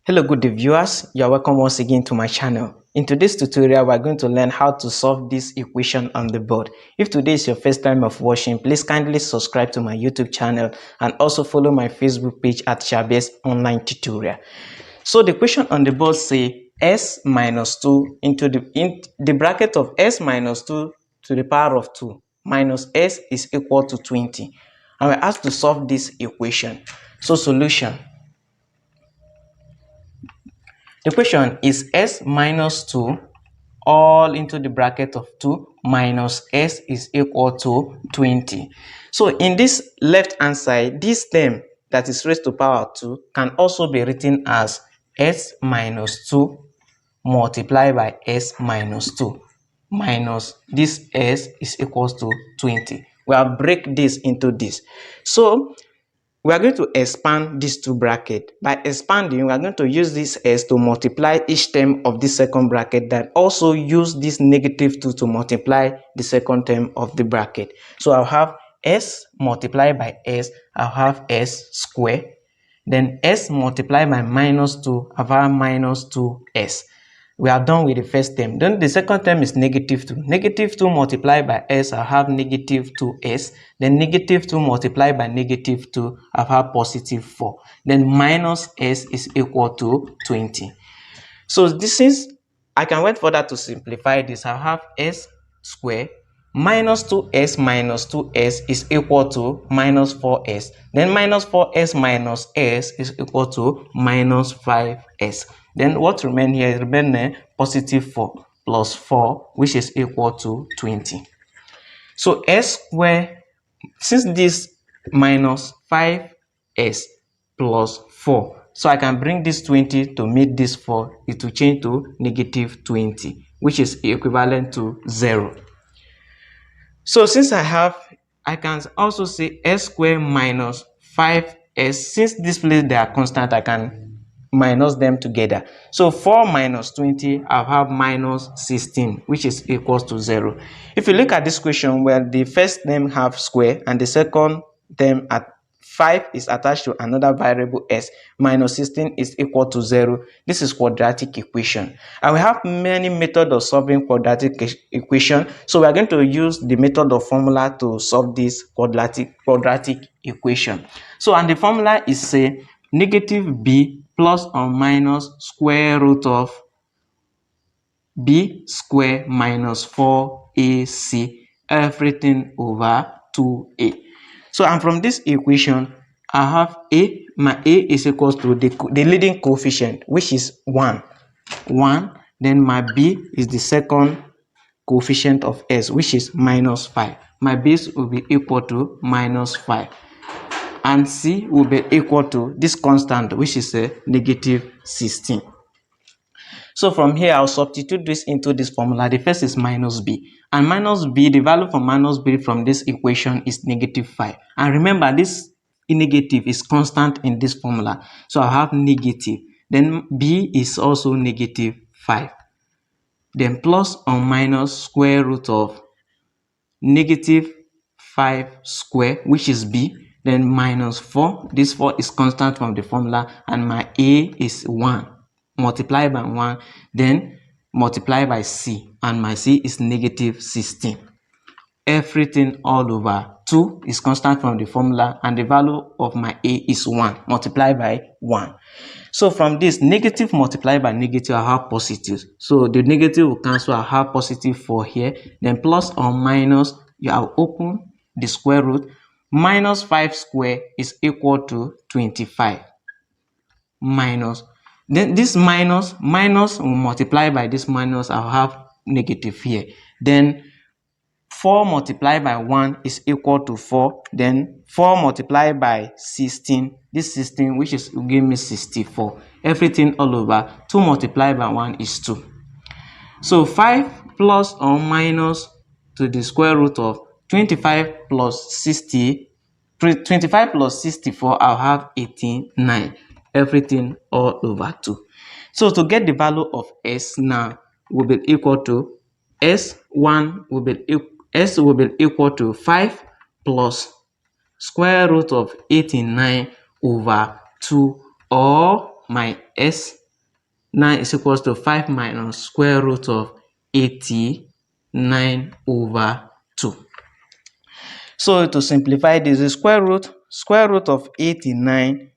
Hello good day viewers, you are welcome once again to my channel. In today's tutorial, we are going to learn how to solve this equation on the board. If today is your first time of watching, please kindly subscribe to my YouTube channel and also follow my Facebook page at Algebraic online tutorial. So the question on the board say s minus 2 into the bracket of s minus 2 to the power of 2 minus s is equal to 20. And we're asked to solve this equation. So solution. The question is s minus 2 all into the bracket of 2 minus s is equal to 20. So in this left hand side, this term that is raised to power 2 can also be written as s minus 2 multiplied by s minus 2 minus this s is equals to 20. We will break this into this. So we are going to expand these two brackets. By expanding, we are going to use this s to multiply each term of the second bracket, that also use this negative 2 to multiply the second term of the bracket. So I'll have s multiplied by s, I'll have s squared. Then s multiplied by minus 2, I'll have minus 2s. We are done with the first term. Then the second term is negative 2. Negative 2 multiplied by s, I have negative 2s. Then negative 2 multiplied by negative 2, I have positive 4. Then minus s is equal to 20. So this is, I can wait further to simplify this. I have s squared minus 2s minus 2s is equal to minus 4s. Then minus 4s minus s is equal to minus 5s. Then what remains here is positive 4 plus 4, which is equal to 20. So s squared, since this minus 5s plus 4, so I can bring this 20 to meet this 4, it will change to negative 20, which is equivalent to 0. So since I can also say s squared minus 5s. Since this place they are constant, I can minus them together. So 4 minus 20, I have minus 16, which is equals to 0. If you look at this question where the first term have square and the second term at 5 is attached to another variable s, minus 16 is equal to 0. This is quadratic equation. And we have many methods of solving quadratic equation. So we are going to use the method of formula to solve this quadratic equation. So and the formula is say negative b plus or minus square root of b square minus 4ac everything over 2a. So and from this equation, I have a, my a is equals to the leading coefficient, which is 1. Then my b is the second coefficient of s, which is minus 5. My base will be equal to minus 5. And c will be equal to this constant, which is a negative 16. So from here, I'll substitute this into this formula. The first is minus b. And minus b, the value for minus b from this equation is negative 5. And remember, this negative is constant in this formula. So I have negative. Then b is also negative 5. Then plus or minus square root of negative 5 square, which is b. Then minus 4. This 4 is constant from the formula. And my a is 1. Multiply by 1, then multiply by c, and my c is negative 16. Everything all over 2 is constant from the formula, and the value of my a is 1, multiplied by 1. So from this, negative multiplied by negative, I have positive. So the negative will cancel, I have positive 4 here. Then plus or minus, you have open the square root. Minus 5 square is equal to 25. Minus, then this minus will multiply by this minus, I'll have negative here. Then 4 multiplied by 1 is equal to 4. Then 4 multiplied by 16, this 16, which is will give me 64. Everything all over 2 multiplied by 1 is 2. So 5 plus or minus to the square root of 25 plus 60, 25 plus 64, I'll have 89. Everything all over 2. So to get the value of s now will be equal to s1 will be equal to 5 plus square root of 89 over 2, or my s 9 is equals to 5 minus square root of 89 over 2. So to simplify this, the square root of 89,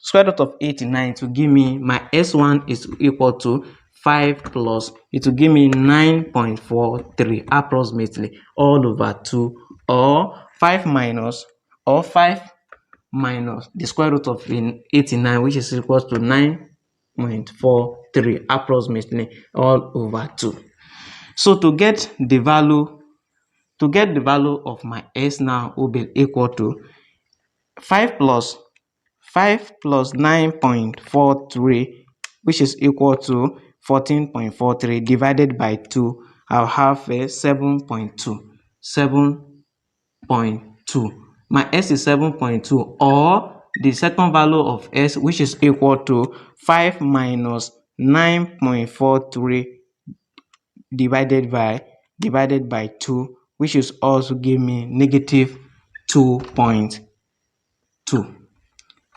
square root of 89 to give me my S1 is equal to 5 plus, it will give me 9.43 approximately all over 2, or 5 minus the square root of 89, which is equal to 9.43 approximately all over 2. So to get the value of my S now will be equal to 5 plus 9.43, which is equal to 14.43 divided by 2. I'll have 7.2. My S is 7.2, or the second value of S, which is equal to 5 minus 9.43 divided by 2, which is also give me negative 2.2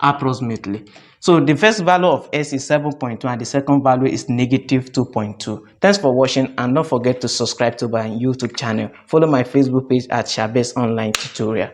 approximately. So the first value of S is 7.2 and the second value is negative 2.2. Thanks for watching, and don't forget to subscribe to my YouTube channel. Follow my Facebook page at Shabes Online Tutorial.